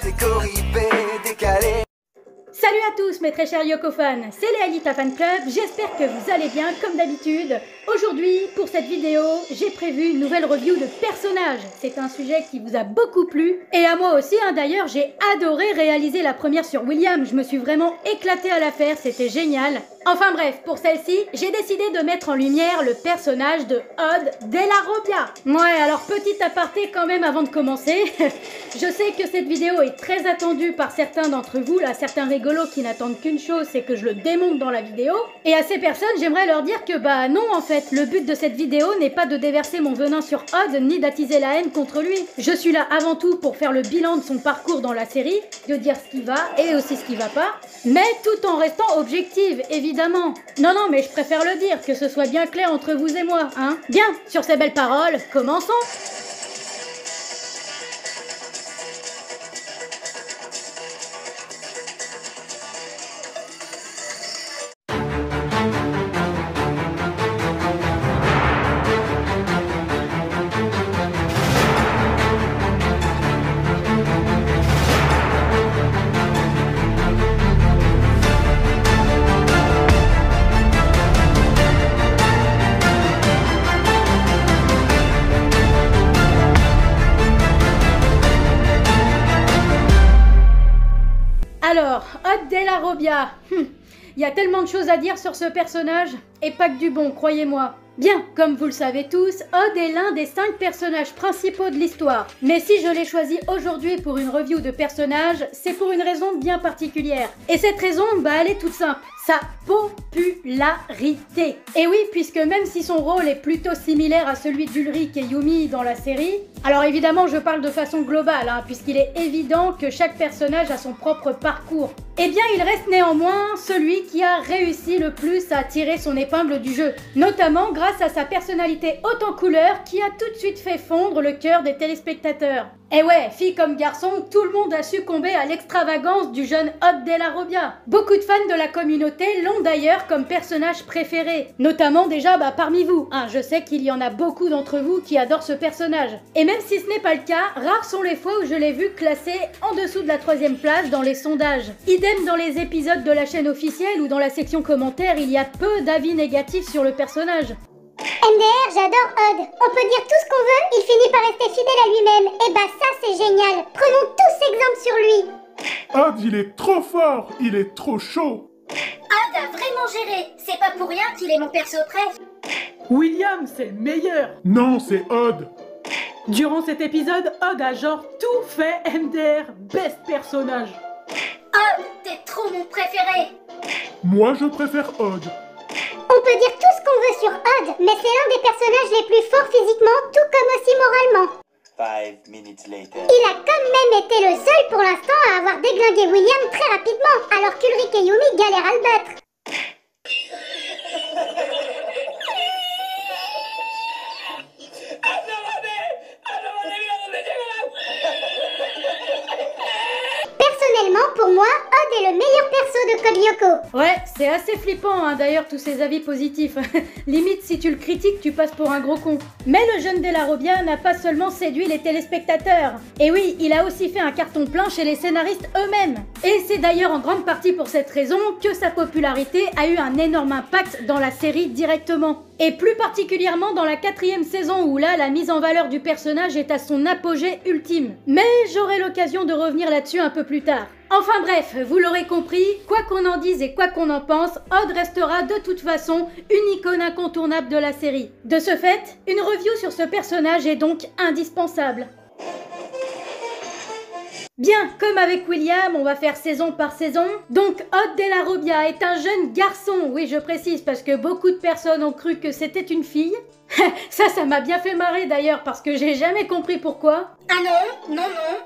des corrivés décalés. Salut à tous mes très chers Yoko fans, c'est Léalita Fan Club, j'espère que vous allez bien comme d'habitude. Aujourd'hui, pour cette vidéo, j'ai prévu une nouvelle review de personnages. C'est un sujet qui vous a beaucoup plu, et à moi aussi, d'ailleurs j'ai adoré réaliser la première sur William, je me suis vraiment éclatée à la faire, c'était génial. Enfin bref, pour celle-ci, j'ai décidé de mettre en lumière le personnage de Odd Della Robbia. Ouais, alors petit aparté quand même avant de commencer. Je sais que cette vidéo est très attendue par certains d'entre vous, là, certains rigolos qui n'attendent qu'une chose, c'est que je le démonte dans la vidéo. Et à ces personnes, j'aimerais leur dire que bah non en fait, le but de cette vidéo n'est pas de déverser mon venin sur Odd, ni d'attiser la haine contre lui. Je suis là avant tout pour faire le bilan de son parcours dans la série, de dire ce qui va et aussi ce qui va pas, mais tout en restant objective, évidemment. Non, mais je préfère le dire, que ce soit bien clair entre vous et moi, hein. Bien, sur ces belles paroles, commençons. Alors, Odd Della Robbia, il y a tellement de choses à dire sur ce personnage, et pas que du bon, croyez-moi. Bien, comme vous le savez tous, Odd est l'un des 5 personnages principaux de l'histoire. Mais si je l'ai choisi aujourd'hui pour une review de personnage, c'est pour une raison bien particulière. Et cette raison, elle est toute simple. Sa popularité. Et oui, puisque même si son rôle est plutôt similaire à celui d'Ulrich et Yumi dans la série, alors évidemment je parle de façon globale, puisqu'il est évident que chaque personnage a son propre parcours. Eh bien il reste néanmoins celui qui a réussi le plus à tirer son épingle du jeu, notamment grâce à sa personnalité haute en couleurs qui a tout de suite fait fondre le cœur des téléspectateurs. Et ouais, fille comme garçon, tout le monde a succombé à l'extravagance du jeune Odd Della Robbia. Beaucoup de fans de la communauté l'ont d'ailleurs comme personnage préféré, notamment déjà parmi vous. Je sais qu'il y en a beaucoup d'entre vous qui adorent ce personnage. Et même si ce n'est pas le cas, rares sont les fois où je l'ai vu classé en dessous de la 3e place dans les sondages. Idem dans les épisodes de la chaîne officielle ou dans la section commentaires, il y a peu d'avis négatifs sur le personnage. MDR, j'adore Odd. On peut dire tout ce qu'on veut, il finit par rester fidèle à lui-même. Et ça c'est génial. Prenons tous exemple sur lui. Odd, il est trop fort, il est trop chaud. Odd a vraiment géré. C'est pas pour rien qu'il est mon perso préf. William, c'est le meilleur. Non, c'est Odd. Durant cet épisode, Odd a genre tout fait MDR, best personnage. Odd, t'es trop mon préféré. Moi, je préfère Odd. On peut dire tout ce qu'on veut sur Odd, mais c'est l'un des personnages les plus forts physiquement, tout comme aussi moralement. 5 minutes later. Il a quand même été le seul pour l'instant à avoir déglingué William très rapidement, alors qu'Ulrich et Yumi galèrent à le battre. Personnellement, pour moi, Odd est le meilleur perso de Code Lyoko. Ouais, c'est assez flippant d'ailleurs tous ces avis positifs. Limite, si tu le critiques, tu passes pour un gros con. Mais le jeune Della Robbia n'a pas seulement séduit les téléspectateurs. Et oui, il a aussi fait un carton plein chez les scénaristes eux-mêmes. Et c'est d'ailleurs en grande partie pour cette raison que sa popularité a eu un énorme impact dans la série directement. Et plus particulièrement dans la 4e saison où là, la mise en valeur du personnage est à son apogée ultime. Mais j'aurai l'occasion de revenir là-dessus un peu plus tard. Enfin bref, vous l'aurez compris, quoi qu'on en dise et quoi qu'on en pense, Odd restera de toute façon une icône incontournable de la série. De ce fait, une review sur ce personnage est donc indispensable. Bien, comme avec William, on va faire saison par saison. Donc, Odd Della Robbia est un jeune garçon. Oui, je précise parce que beaucoup de personnes ont cru que c'était une fille. Ça m'a bien fait marrer d'ailleurs parce que j'ai jamais compris pourquoi. Ah non,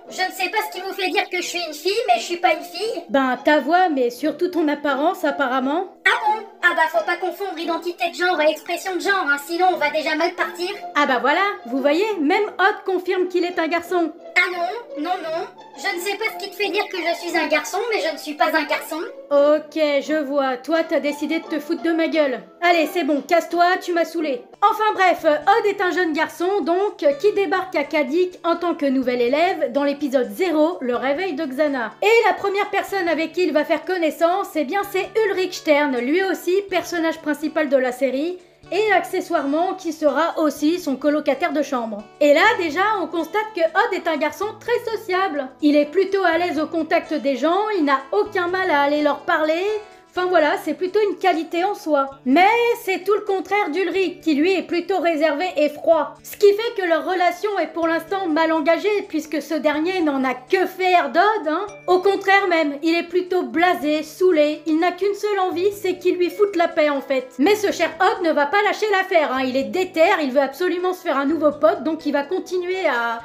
je ne sais pas ce qui vous fait dire que je suis une fille, mais je suis pas une fille. Ta voix, mais surtout ton apparence apparemment. Ah bon? Faut pas confondre identité de genre et expression de genre, sinon on va déjà mal partir. Voilà, vous voyez, même Odd confirme qu'il est un garçon. Ah non, je ne sais pas ce qui te fait dire que je suis un garçon, mais je ne suis pas un garçon. Ok, je vois, toi t'as décidé de te foutre de ma gueule. Allez, c'est bon, casse-toi, tu m'as saoulé. Enfin bref, Odd est un jeune garçon donc qui débarque à Kadik en tant que nouvel élève dans l'épisode 0, le réveil de Xana. Et la première personne avec qui il va faire connaissance, eh bien c'est Ulrich Stern, lui aussi personnage principal de la série, et accessoirement qui sera aussi son colocataire de chambre. Et là déjà on constate que Odd est un garçon très sociable. Il est plutôt à l'aise au contact des gens, il n'a aucun mal à aller leur parler. Enfin voilà, c'est plutôt une qualité en soi. Mais c'est tout le contraire d'Ulrich, qui lui est plutôt réservé et froid. Ce qui fait que leur relation est pour l'instant mal engagée, puisque ce dernier n'en a que faire d'Odd, hein. Au contraire même, il est plutôt blasé, saoulé, il n'a qu'une seule envie, c'est qu'il lui foute la paix en fait. Mais ce cher Odd ne va pas lâcher l'affaire, hein. Il est déter, il veut absolument se faire un nouveau pote, donc il va continuer à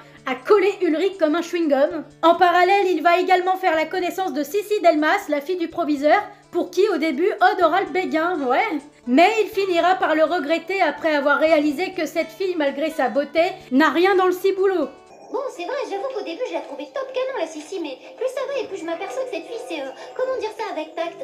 coller Ulrich comme un chewing-gum. En parallèle, il va également faire la connaissance de Sissi Delmas, la fille du proviseur, pour qui au début Odd aura le béguin, ouais. Mais il finira par le regretter après avoir réalisé que cette fille, malgré sa beauté, n'a rien dans le ciboulot. Bon, c'est vrai, j'avoue qu'au début, je la trouvais top canon, la Sissi, mais plus ça va et plus je m'aperçois que cette fille, c'est... comment dire ça avec tact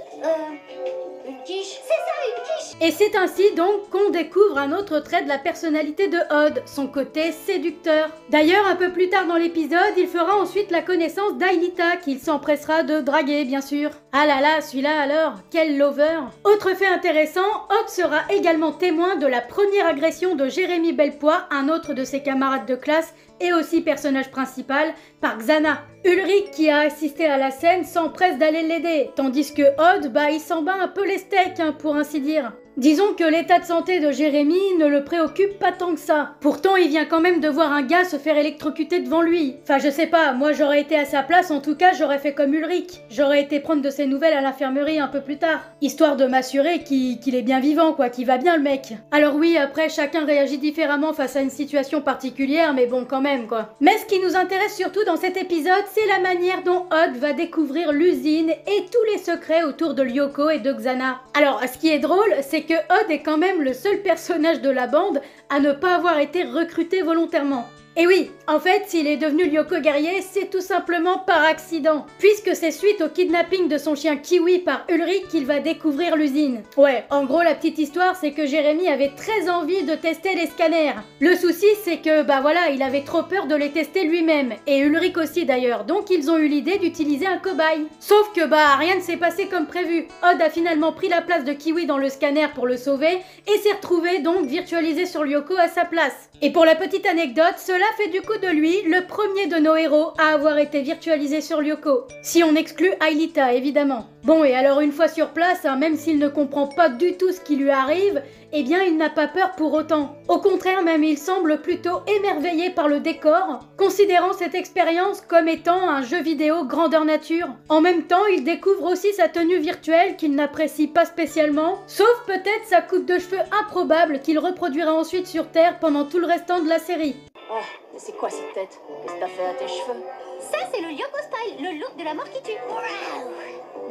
une quiche. C'est ça, une quiche. Et c'est ainsi donc qu'on découvre un autre trait de la personnalité de Odd, son côté séducteur. D'ailleurs, un peu plus tard dans l'épisode, il fera ensuite la connaissance d'Aelita, qu'il s'empressera de draguer, bien sûr. Ah là là, celui-là alors, quel lover. Autre fait intéressant, Odd sera également témoin de la première agression de Jérémy Belpois, un autre de ses camarades de classe, et aussi personnage principal, par Xana. Ulrich, qui a assisté à la scène, s'empresse d'aller l'aider, tandis que Odd, il s'en bat un peu les steaks, hein, pour ainsi dire. Disons que l'état de santé de Jérémy ne le préoccupe pas tant que ça. Pourtant, il vient quand même de voir un gars se faire électrocuter devant lui. Enfin, je sais pas, moi j'aurais été à sa place, en tout cas j'aurais fait comme Ulrich. J'aurais été prendre de ses nouvelles à l'infirmerie un peu plus tard. Histoire de m'assurer qu'il est bien vivant, quoi, qu'il va bien le mec. Alors oui, après, chacun réagit différemment face à une situation particulière, mais bon, quand même, quoi. Mais ce qui nous intéresse surtout dans cet épisode, c'est la manière dont Odd va découvrir l'usine et tous les secrets autour de Lyoko et de Xana. Alors, ce qui est drôle, c'est que Odd est quand même le seul personnage de la bande à ne pas avoir été recruté volontairement. Et oui, en fait, s'il est devenu Lyoko guerrier, c'est tout simplement par accident, puisque c'est suite au kidnapping de son chien Kiwi par Ulrich qu'il va découvrir l'usine. Ouais, en gros, la petite histoire, c'est que Jérémy avait très envie de tester les scanners. Le souci, c'est que, voilà, il avait trop peur de les tester lui-même, et Ulrich aussi d'ailleurs, donc ils ont eu l'idée d'utiliser un cobaye. Sauf que, rien ne s'est passé comme prévu. Odd a finalement pris la place de Kiwi dans le scanner pour le sauver, et s'est retrouvé donc virtualisé sur Lyoko à sa place. Et pour la petite anecdote, cela fait du coup de lui le premier de nos héros à avoir été virtualisé sur Lyoko. Si on exclut Aelita, évidemment. Bon, et alors une fois sur place, même s'il ne comprend pas du tout ce qui lui arrive, eh bien il n'a pas peur pour autant. Au contraire même, il semble plutôt émerveillé par le décor, considérant cette expérience comme étant un jeu vidéo grandeur nature. En même temps, il découvre aussi sa tenue virtuelle qu'il n'apprécie pas spécialement, sauf peut-être sa coupe de cheveux improbable qu'il reproduira ensuite sur Terre pendant tout le restant de la série. Oh, mais c'est quoi cette tête? Qu'est-ce que t'as fait à tes cheveux? Ça, c'est le Lyoko Style, le look de la mort qui tue.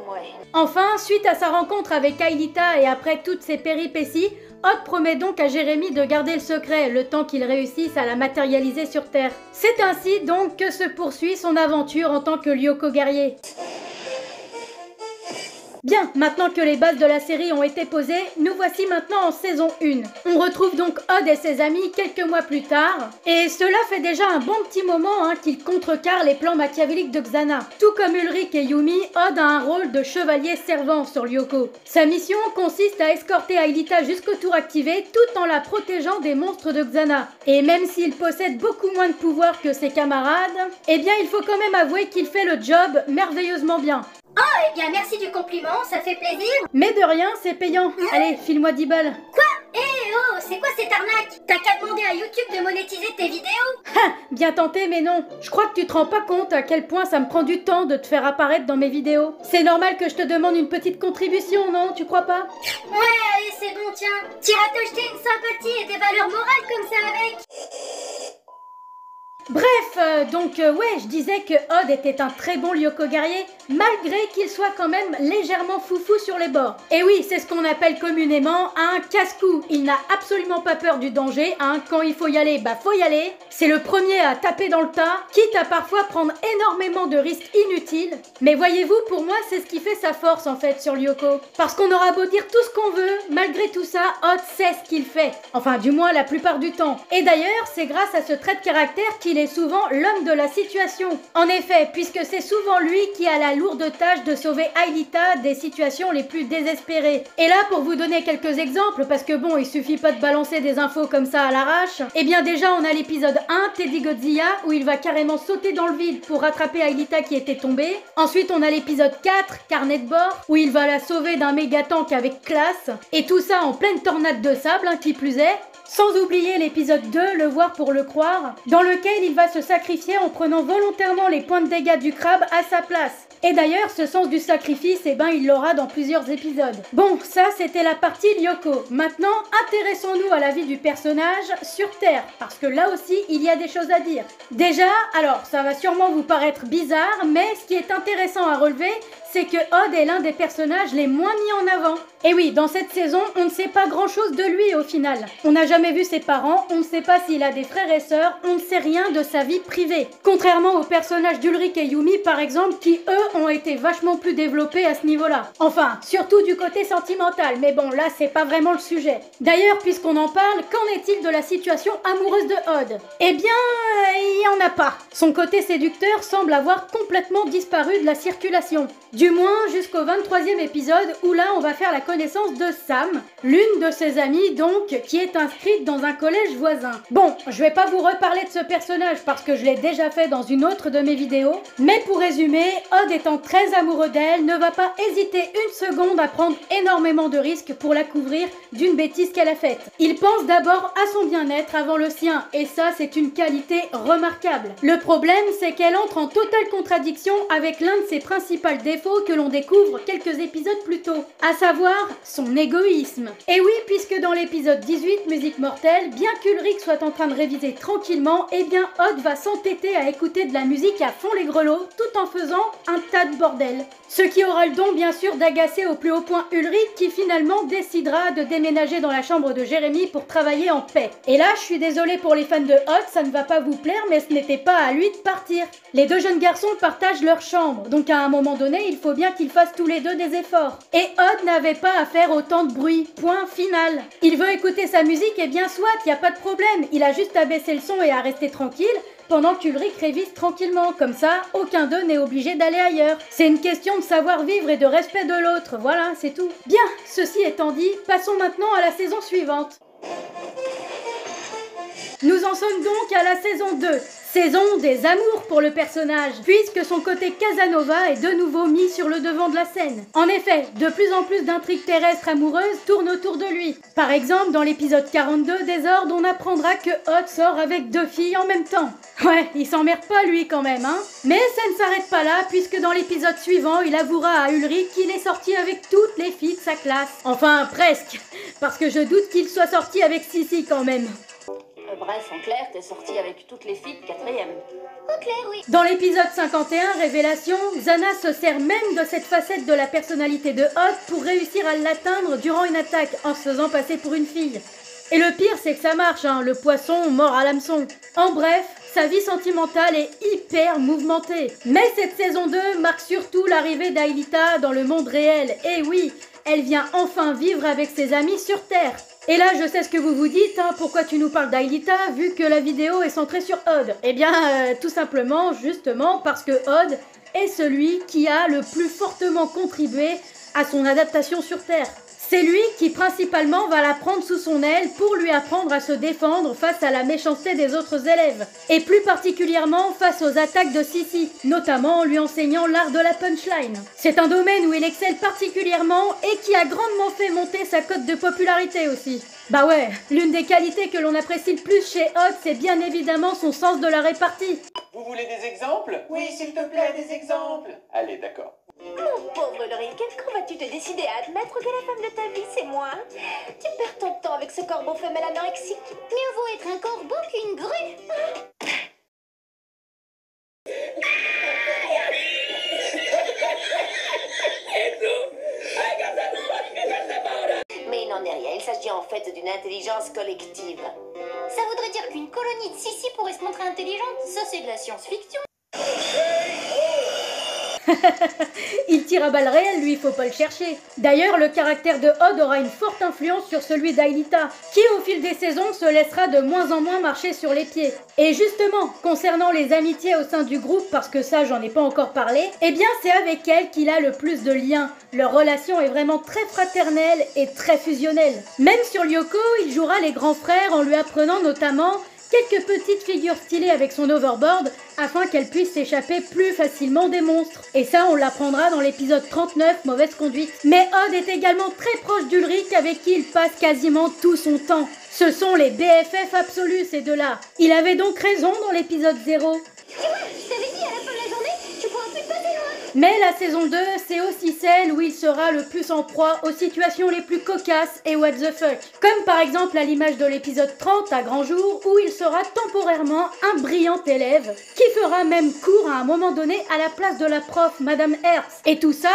Ouais. Enfin, suite à sa rencontre avec Aelita et après toutes ses péripéties, Odd promet donc à Jérémy de garder le secret, le temps qu'il réussisse à la matérialiser sur Terre. C'est ainsi donc que se poursuit son aventure en tant que Lyoko guerrier. Bien, maintenant que les bases de la série ont été posées, nous voici maintenant en saison 1. On retrouve donc Odd et ses amis quelques mois plus tard, et cela fait déjà un bon petit moment qu'ils contrecarrent les plans machiavéliques de Xana. Tout comme Ulrich et Yumi, Odd a un rôle de chevalier servant sur Lyoko. Sa mission consiste à escorter Aelita jusqu'au tour activé tout en la protégeant des monstres de Xana. Et même s'il possède beaucoup moins de pouvoir que ses camarades, eh bien il faut quand même avouer qu'il fait le job merveilleusement bien. Oh, eh bien merci du compliment, ça fait plaisir. Mais de rien, c'est payant. Allez, file-moi 10 balles. Quoi? Eh oh, c'est quoi cette arnaque? T'as qu'à demander à YouTube de monétiser tes vidéos? Ha! Bien tenté, mais non. Je crois que tu te rends pas compte à quel point ça me prend du temps de te faire apparaître dans mes vidéos. C'est normal que je te demande une petite contribution, non? Tu crois pas? Ouais, allez, c'est bon, tiens. T'iras t'acheter une sympathie et des valeurs morales comme ça avec. Donc ouais, je disais que Odd était un très bon Lyoko guerrier, malgré qu'il soit quand même légèrement foufou sur les bords. Et oui, c'est ce qu'on appelle communément un casse-cou. Il n'a absolument pas peur du danger, hein. Quand il faut y aller, bah faut y aller. C'est le premier à taper dans le tas, quitte à parfois prendre énormément de risques inutiles. Mais voyez-vous, pour moi, c'est ce qui fait sa force en fait sur Lyoko. Parce qu'on aura beau dire tout ce qu'on veut, malgré tout ça, Odd sait ce qu'il fait. Enfin, du moins la plupart du temps. Et d'ailleurs, c'est grâce à ce trait de caractère qu'il est souvent l'homme de la situation. En effet, puisque c'est souvent lui qui a la lourde tâche de sauver Aelita des situations les plus désespérées. Et là, pour vous donner quelques exemples, parce que bon, il suffit pas de balancer des infos comme ça à l'arrache, eh bien déjà, on a l'épisode 1, Teddy Godzilla, où il va carrément sauter dans le vide pour rattraper Aelita qui était tombée. Ensuite, on a l'épisode 4, Carnet de bord, où il va la sauver d'un méga tank avec classe. Et tout ça en pleine tornade de sable, hein, qui plus est. Sans oublier l'épisode 2, Le voir pour le croire, dans lequel il va se sacrifier en prenant volontairement les points de dégâts du crabe à sa place. Et d'ailleurs, ce sens du sacrifice, eh ben, il l'aura dans plusieurs épisodes. Bon, ça, c'était la partie Lyoko. Maintenant, intéressons-nous à la vie du personnage sur Terre, parce que là aussi, il y a des choses à dire. Déjà, alors, ça va sûrement vous paraître bizarre, mais ce qui est intéressant à relever, c'est que Odd est l'un des personnages les moins mis en avant. Et oui, dans cette saison, on ne sait pas grand-chose de lui au final. On n'a jamais vu ses parents, on ne sait pas s'il a des frères et sœurs, on ne sait rien de sa vie privée. Contrairement aux personnages d'Ulrich et Yumi par exemple, qui eux ont été vachement plus développés à ce niveau-là. Enfin, surtout du côté sentimental, mais bon, là c'est pas vraiment le sujet. D'ailleurs, puisqu'on en parle, qu'en est-il de la situation amoureuse de Odd? Eh bien, il n'y en a pas. Son côté séducteur semble avoir complètement disparu de la circulation. Du moins jusqu'au 23e épisode où là on va faire la connaissance de Sam, l'une de ses amies donc, qui est inscrite dans un collège voisin. Bon, je vais pas vous reparler de ce personnage parce que je l'ai déjà fait dans une autre de mes vidéos, mais pour résumer, Odd étant très amoureux d'elle, ne va pas hésiter une seconde à prendre énormément de risques pour la couvrir d'une bêtise qu'elle a faite. Il pense d'abord à son bien-être avant le sien, et ça c'est une qualité remarquable. Le problème c'est qu'elle entre en totale contradiction avec l'un de ses principaux défauts que l'on découvre quelques épisodes plus tôt, à savoir son égoïsme. Et oui, puisque dans l'épisode 18, Musique mortelle, bien qu'Ulrich soit en train de réviser tranquillement, eh bien Odd va s'entêter à écouter de la musique à fond les grelots, tout en faisant un tas de bordel. Ce qui aura le don bien sûr d'agacer au plus haut point Ulrich, qui finalement décidera de déménager dans la chambre de Jérémy pour travailler en paix. Et là, je suis désolée pour les fans de Odd, ça ne va pas vous plaire, mais ce n'était pas à lui de partir. Les deux jeunes garçons partagent leur chambre, donc à un moment donné, il faut bien qu'ils fassent tous les deux des efforts. Et Odd n'avait pas à faire autant de bruit, point final. Il veut écouter sa musique, et bien soit, y a pas de problème, il a juste à baisser le son et à rester tranquille, pendant qu'Ulrich révise tranquillement, comme ça, aucun d'eux n'est obligé d'aller ailleurs. C'est une question de savoir-vivre et de respect de l'autre, voilà, c'est tout. Bien, ceci étant dit, passons maintenant à la saison suivante. Nous en sommes donc à la saison 2. Saison des amours pour le personnage, puisque son côté Casanova est de nouveau mis sur le devant de la scène. En effet, de plus en plus d'intrigues terrestres amoureuses tournent autour de lui. Par exemple, dans l'épisode 42, Désordre, on apprendra que Odd sort avec 2 filles en même temps. Ouais, il s'emmerde pas lui quand même, hein. Mais ça ne s'arrête pas là, puisque dans l'épisode suivant, il avouera à Ulrich qu'il est sorti avec toutes les filles de sa classe. Enfin, presque, parce que je doute qu'il soit sorti avec Sissi quand même. Bref, en clair, t'es sortie avec toutes les filles de 4e. En clair, oui. Dans l'épisode 51, Révélation, Xana se sert même de cette facette de la personnalité de Odd pour réussir à l'atteindre durant une attaque en se faisant passer pour une fille. Et le pire, c'est que ça marche, hein, le poisson mord à l'hameçon. En bref, sa vie sentimentale est hyper mouvementée. Mais cette saison 2 marque surtout l'arrivée d'Aelita dans le monde réel. Et oui, elle vient enfin vivre avec ses amis sur Terre. Et là, je sais ce que vous vous dites, hein, pourquoi tu nous parles d'Aelita vu que la vidéo est centrée sur Odd? Eh bien, tout simplement, justement, parce que Odd est celui qui a le plus fortement contribué à son adaptation sur Terre. C'est lui qui principalement va la prendre sous son aile pour lui apprendre à se défendre face à la méchanceté des autres élèves. Et plus particulièrement face aux attaques de Sissi, notamment en lui enseignant l'art de la punchline. C'est un domaine où il excelle particulièrement et qui a grandement fait monter sa cote de popularité aussi. Bah ouais, l'une des qualités que l'on apprécie le plus chez Odd, c'est bien évidemment son sens de la répartie. Vous voulez des exemples? Oui, s'il te plaît, des exemples. Allez, d'accord. Mon pauvre Ulrich, quand vas-tu te décider à admettre que la femme de ta vie, c'est moi? Tu perds ton temps avec ce corbeau femelle anorexique. Mieux vaut être un corbeau qu'une grue. s'agit en fait d'une intelligence collective. Ça voudrait dire qu'une colonie de sissi pourrait se montrer intelligente? Ça, c'est de la science-fiction. Il tire à balles réelles, lui, faut pas le chercher. D'ailleurs, le caractère de Odd aura une forte influence sur celui d'Aelita, qui au fil des saisons se laissera de moins en moins marcher sur les pieds. Et justement, concernant les amitiés au sein du groupe, parce que ça j'en ai pas encore parlé, eh bien c'est avec elle qu'il a le plus de liens. Leur relation est vraiment très fraternelle et très fusionnelle. Même sur Lyoko, il jouera les grands frères en lui apprenant notamment quelques petites figures stylées avec son overboard afin qu'elle puisse s'échapper plus facilement des monstres. Et ça, on l'apprendra dans l'épisode 39, Mauvaise conduite. Mais Odd est également très proche d'Ulrich avec qui il passe quasiment tout son temps. Ce sont les BFF absolus, ces deux-là. Il avait donc raison dans l'épisode 0. Tu vois, je t'avais dit, à la fin de la journée, tu pourras plus te passer loin. Mais la saison 2, c'est aussi celle où il sera le plus en proie aux situations les plus cocasses et what the fuck. Comme par exemple à l'image de l'épisode 30 à grand jour, où il sera temporairement un brillant élève, qui fera même cours à un moment donné à la place de la prof, Madame Hertz. Et tout ça,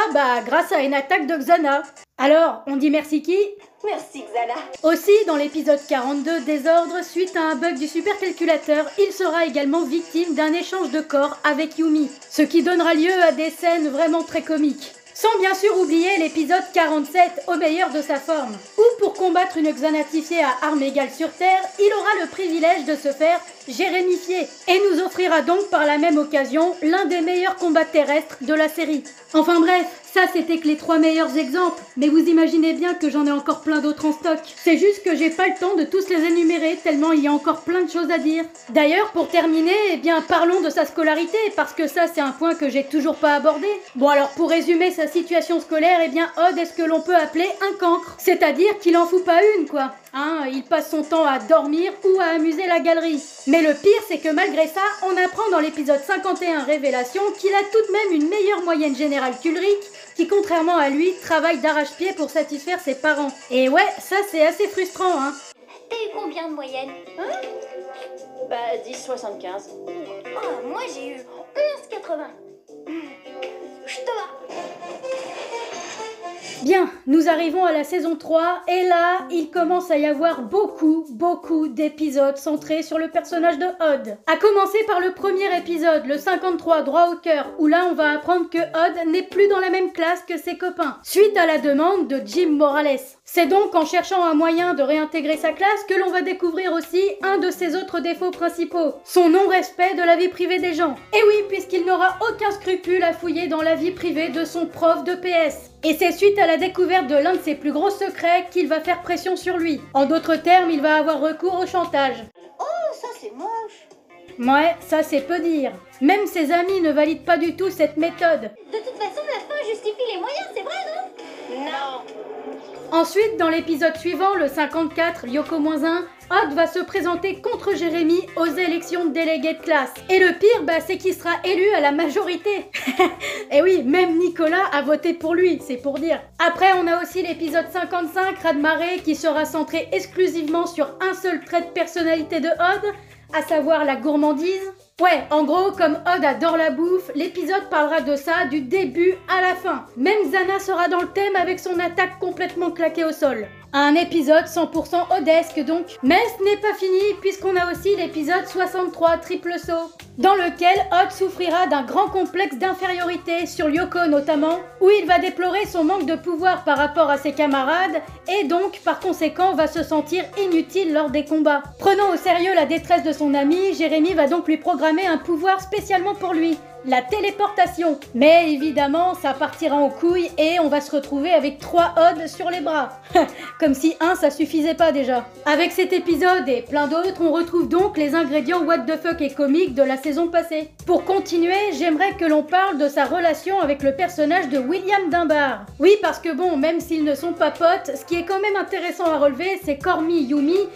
grâce à une attaque de Xana. Alors, on dit merci qui ? Merci Xana. Aussi, dans l'épisode 42, Désordre, suite à un bug du supercalculateur, il sera également victime d'un échange de corps avec Yumi, ce qui donnera lieu à des scènes vraiment très comiques. Sans bien sûr oublier l'épisode 47, au meilleur de sa forme, où pour combattre une Xanatifiée à armes égales sur Terre, il aura le privilège de se faire jérémifier, et nous offrira donc par la même occasion l'un des meilleurs combats terrestres de la série. Enfin bref, ça c'était que les 3 meilleurs exemples, mais vous imaginez bien que j'en ai encore plein d'autres en stock. C'est juste que j'ai pas le temps de tous les énumérer, tellement il y a encore plein de choses à dire. D'ailleurs, pour terminer, parlons de sa scolarité, parce que ça c'est un point que j'ai toujours pas abordé. Bon alors, pour résumer sa situation scolaire, Odd est ce que l'on peut appeler un cancre. C'est-à-dire qu'il en fout pas une, quoi. Il passe son temps à dormir ou à amuser la galerie. Mais le pire, c'est que malgré ça, on apprend dans l'épisode 51 Révélation qu'il a tout de même une meilleure moyenne générale qu'Ulrich, qui contrairement à lui, travaille d'arrache-pied pour satisfaire ses parents. Et ouais, ça c'est assez frustrant, hein. T'as eu combien de moyenne? 10,75. Oh, moi j'ai eu 11,80. Je te bats. Bien, nous arrivons à la saison 3 et là, il commence à y avoir beaucoup d'épisodes centrés sur le personnage de Odd. À commencer par le premier épisode, le 53, droit au cœur, où là on va apprendre que Odd n'est plus dans la même classe que ses copains, suite à la demande de Jim Morales. C'est donc en cherchant un moyen de réintégrer sa classe que l'on va découvrir aussi un de ses autres défauts principaux, son non-respect de la vie privée des gens. Et oui, puisqu'il n'aura aucun scrupule à fouiller dans la vie privée de son prof de PS. Et c'est suite à la découverte de l'un de ses plus gros secrets qu'il va faire pression sur lui. En d'autres termes, il va avoir recours au chantage. Oh, ça c'est moche. Ouais, ça c'est peu dire. Même ses amis ne valident pas du tout cette méthode. De toute façon, la fin justifie les moyens, c'est vrai, non? Non. Ensuite, dans l'épisode suivant, le 54, Lyoko-1, Odd va se présenter contre Jérémy aux élections de délégués de classe. Et le pire, c'est qu'il sera élu à la majorité. Et oui, même Nicolas a voté pour lui, c'est pour dire. Après, on a aussi l'épisode 55, Raz-de-marée, qui sera centré exclusivement sur un seul trait de personnalité de Odd, à savoir la gourmandise. Ouais, en gros, comme Odd adore la bouffe, l'épisode parlera de ça du début à la fin. Même Xana sera dans le thème avec son attaque complètement claquée au sol. Un épisode 100% Oddesque donc. Mais ce n'est pas fini puisqu'on a aussi l'épisode 63, Triple Saut, dans lequel Odd souffrira d'un grand complexe d'infériorité sur Lyoko notamment, où il va déplorer son manque de pouvoir par rapport à ses camarades et donc par conséquent va se sentir inutile lors des combats. Prenant au sérieux la détresse de son ami, Jérémy va donc lui programmer un pouvoir spécialement pour lui, la téléportation. Mais évidemment, ça partira en couille et on va se retrouver avec 3 Odd sur les bras. Comme si ça suffisait pas déjà. Avec cet épisode et plein d'autres, on retrouve donc les ingrédients what the fuck et comiques de la saison passée. Pour continuer, j'aimerais que l'on parle de sa relation avec le personnage de William Dunbar. Oui, parce que bon, même s'ils ne sont pas potes, ce qui est quand même intéressant à relever, c'est qu'hormis Yumi,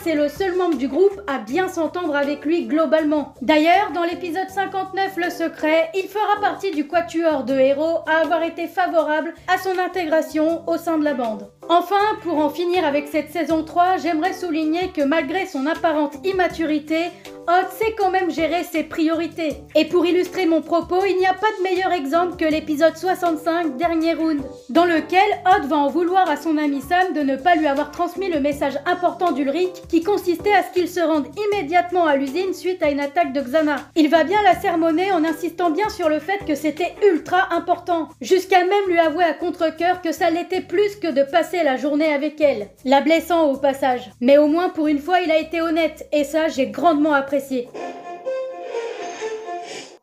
c'est le seul membre du groupe à bien s'entendre avec lui globalement. D'ailleurs, dans l'épisode 59, Le Secret, il fera partie du quatuor de héros à avoir été favorable à son intégration au sein de la bande. Enfin, pour en finir avec cette saison 3, j'aimerais souligner que malgré son apparente immaturité, Odd sait quand même gérer ses priorités. Et pour illustrer mon propos, il n'y a pas de meilleur exemple que l'épisode 65, Dernier Round, dans lequel Odd va en vouloir à son ami Sam de ne pas lui avoir transmis le message important d'Ulrich qui consistait à ce qu'il se rende immédiatement à l'usine suite à une attaque de Xana. Il va bien la sermonner en insistant bien sur le fait que c'était ultra important, jusqu'à même lui avouer à contre-cœur que ça l'était plus que de passer la journée avec elle, la blessant au passage. Mais au moins pour une fois il a été honnête, et ça j'ai grandement apprécié.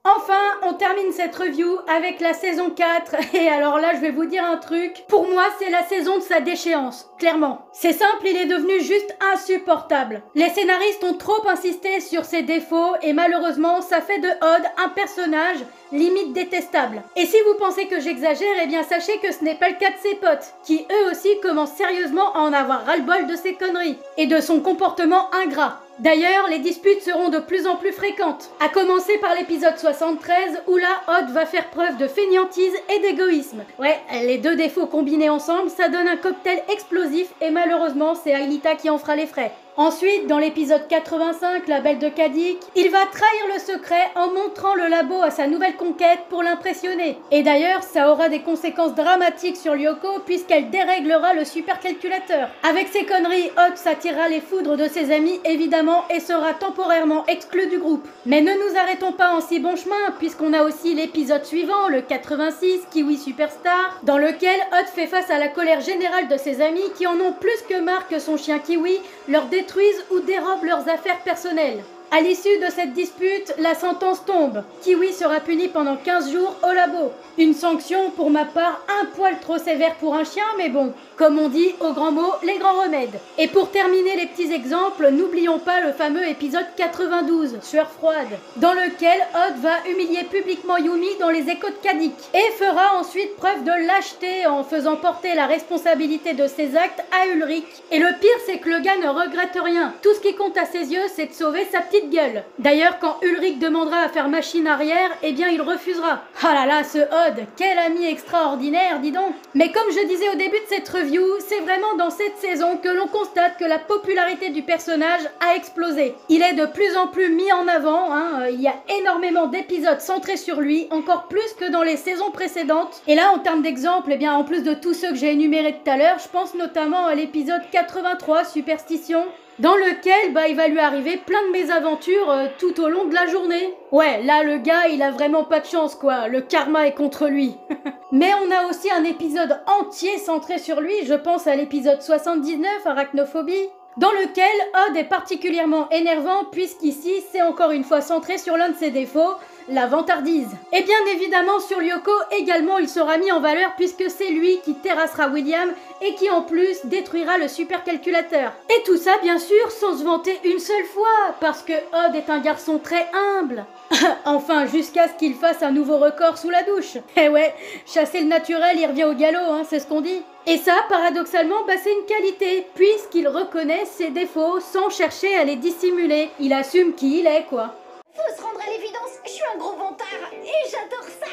Enfin, on termine cette review avec la saison 4, et alors là je vais vous dire un truc, pour moi c'est la saison de sa déchéance, clairement. C'est simple, il est devenu juste insupportable. Les scénaristes ont trop insisté sur ses défauts, et malheureusement ça fait de Odd un personnage limite détestable. Et si vous pensez que j'exagère, eh bien sachez que ce n'est pas le cas de ses potes, qui eux aussi commencent sérieusement à en avoir ras-le-bol de ses conneries, et de son comportement ingrat. D'ailleurs, les disputes seront de plus en plus fréquentes, à commencer par l'épisode 73 où là, Odd va faire preuve de fainéantise et d'égoïsme. Ouais, les deux défauts combinés ensemble, ça donne un cocktail explosif et malheureusement, c'est Aelita qui en fera les frais. Ensuite, dans l'épisode 85, la belle de Kadik, il va trahir le secret en montrant le labo à sa nouvelle conquête pour l'impressionner. Et d'ailleurs, ça aura des conséquences dramatiques sur Lyoko puisqu'elle déréglera le supercalculateur. Avec ses conneries, Odd s'attirera les foudres de ses amis évidemment et sera temporairement exclu du groupe. Mais ne nous arrêtons pas en si bon chemin puisqu'on a aussi l'épisode suivant, le 86, Kiwi Superstar, dans lequel Odd fait face à la colère générale de ses amis qui en ont plus que marre que son chien Kiwi leur détruisent ou dérobent leurs affaires personnelles. À l'issue de cette dispute, la sentence tombe. Kiwi sera puni pendant 15 jours au labo. Une sanction pour ma part un poil trop sévère pour un chien, mais bon, comme on dit au grand mot, les grands remèdes. Et pour terminer les petits exemples, n'oublions pas le fameux épisode 92, Sueur froide, dans lequel Odd va humilier publiquement Yumi dans les échos de Kadik, et fera ensuite preuve de lâcheté en faisant porter la responsabilité de ses actes à Ulrich. Et le pire, c'est que le gars ne regrette rien. Tout ce qui compte à ses yeux, c'est de sauver sa petite gueule. D'ailleurs, quand Ulrich demandera à faire machine arrière, eh bien il refusera. Ah là là, ce Odd, quel ami extraordinaire, dis donc. Mais comme je disais au début de cette review, c'est vraiment dans cette saison que l'on constate que la popularité du personnage a explosé. Il est de plus en plus mis en avant, il y a énormément d'épisodes centrés sur lui, encore plus que dans les saisons précédentes. Et là, en termes d'exemples, eh bien en plus de tous ceux que j'ai énumérés tout à l'heure, je pense notamment à l'épisode 83, Superstition, dans lequel il va lui arriver plein de mésaventures tout au long de la journée. Ouais, là le gars il a vraiment pas de chance quoi, le karma est contre lui. Mais on a aussi un épisode entier centré sur lui, je pense à l'épisode 79, Arachnophobie, dans lequel Odd est particulièrement énervant puisqu'ici c'est encore une fois centré sur l'un de ses défauts, la vantardise. Et bien évidemment sur Lyoko également il sera mis en valeur puisque c'est lui qui terrassera William et qui en plus détruira le supercalculateur. Et tout ça bien sûr sans se vanter une seule fois parce que Odd est un garçon très humble. Enfin jusqu'à ce qu'il fasse un nouveau record sous la douche. Eh ouais, chasser le naturel il revient au galop, c'est ce qu'on dit. Et ça, paradoxalement, c'est une qualité, puisqu'il reconnaît ses défauts sans chercher à les dissimuler. Il assume qui il est, quoi. Faut se rendre à l'évidence, je suis un gros vantard et j'adore ça.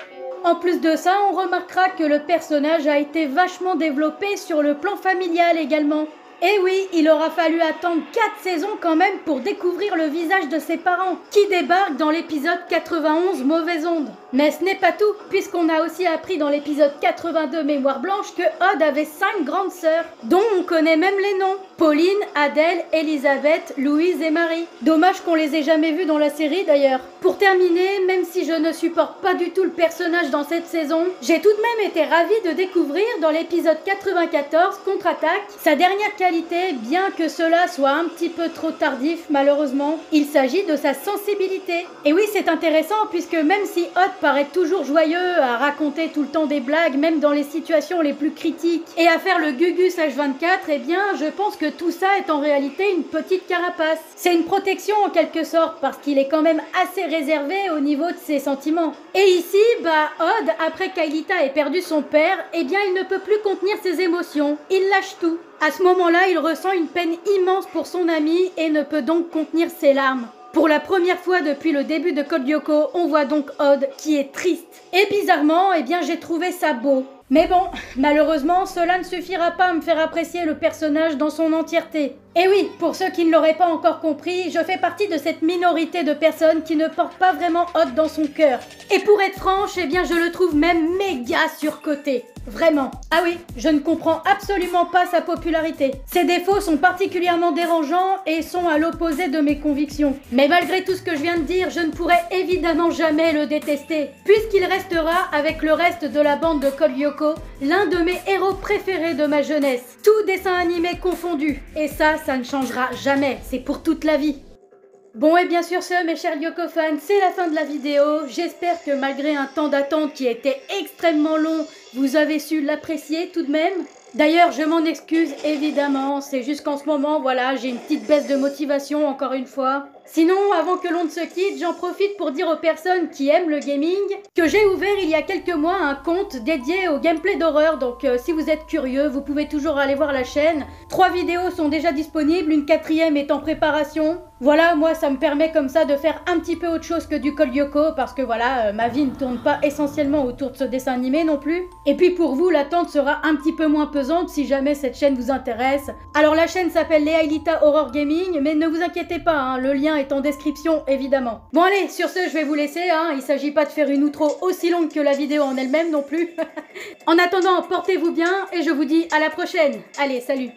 En plus de ça, on remarquera que le personnage a été vachement développé sur le plan familial également. Et oui, il aura fallu attendre 4 saisons quand même pour découvrir le visage de ses parents, qui débarquent dans l'épisode 91, Mauvaise Onde. Mais ce n'est pas tout, puisqu'on a aussi appris dans l'épisode 82, Mémoire Blanche, que Odd avait 5 grandes sœurs, dont on connaît même les noms. Pauline, Adèle, Elisabeth, Louise et Marie. Dommage qu'on les ait jamais vues dans la série d'ailleurs. Pour terminer, même si je ne supporte pas du tout le personnage dans cette saison, j'ai tout de même été ravie de découvrir dans l'épisode 94, Contre-attaque, sa dernière qualité, bien que cela soit un petit peu trop tardif malheureusement, il s'agit de sa sensibilité. Et oui, c'est intéressant puisque même si Odd paraît toujours joyeux, à raconter tout le temps des blagues, même dans les situations les plus critiques, et à faire le Gugus H24, eh bien je pense que tout ça est en réalité une petite carapace. C'est une protection en quelque sorte, parce qu'il est quand même assez réservé au niveau de ses sentiments. Et ici, Odd, après qu'Aelita ait perdu son père, eh bien il ne peut plus contenir ses émotions, il lâche tout. À ce moment-là, il ressent une peine immense pour son ami et ne peut donc contenir ses larmes. Pour la première fois depuis le début de Code Lyoko, on voit donc Odd qui est triste. Et bizarrement, eh bien j'ai trouvé ça beau. Mais bon, malheureusement, cela ne suffira pas à me faire apprécier le personnage dans son entièreté. Et oui, pour ceux qui ne l'auraient pas encore compris, je fais partie de cette minorité de personnes qui ne portent pas vraiment Hot dans son cœur. Et pour être franche, eh bien je le trouve même méga surcoté. Vraiment. Ah oui, je ne comprends absolument pas sa popularité. Ses défauts sont particulièrement dérangeants et sont à l'opposé de mes convictions. Mais malgré tout ce que je viens de dire, je ne pourrais évidemment jamais le détester, puisqu'il restera, avec le reste de la bande de Code Lyoko, l'un de mes héros préférés de ma jeunesse. Tout dessin animé confondu. Et ça ne changera jamais. C'est pour toute la vie. Bon et bien sûr ce, mes chers Lyoko fans, c'est la fin de la vidéo. J'espère que malgré un temps d'attente qui était extrêmement long, vous avez su l'apprécier tout de même. D'ailleurs, je m'en excuse évidemment, c'est juste qu'en ce moment, voilà, j'ai une petite baisse de motivation encore une fois. Sinon, avant que l'on ne se quitte, j'en profite pour dire aux personnes qui aiment le gaming que j'ai ouvert il y a quelques mois un compte dédié au gameplay d'horreur. Donc si vous êtes curieux, vous pouvez toujours aller voir la chaîne. 3 vidéos sont déjà disponibles, une 4e est en préparation. Voilà, moi ça me permet comme ça de faire un petit peu autre chose que du Code Lyoko parce que voilà, ma vie ne tourne pas essentiellement autour de ce dessin animé non plus. Et puis pour vous, l'attente sera un petit peu moins pesante si jamais cette chaîne vous intéresse. Alors la chaîne s'appelle Leailita Horror Gaming, mais ne vous inquiétez pas, hein, le lien est en description évidemment. Bon allez, sur ce je vais vous laisser, hein, il s'agit pas de faire une outro aussi longue que la vidéo en elle-même non plus. En attendant, portez-vous bien et je vous dis à la prochaine. Allez, salut!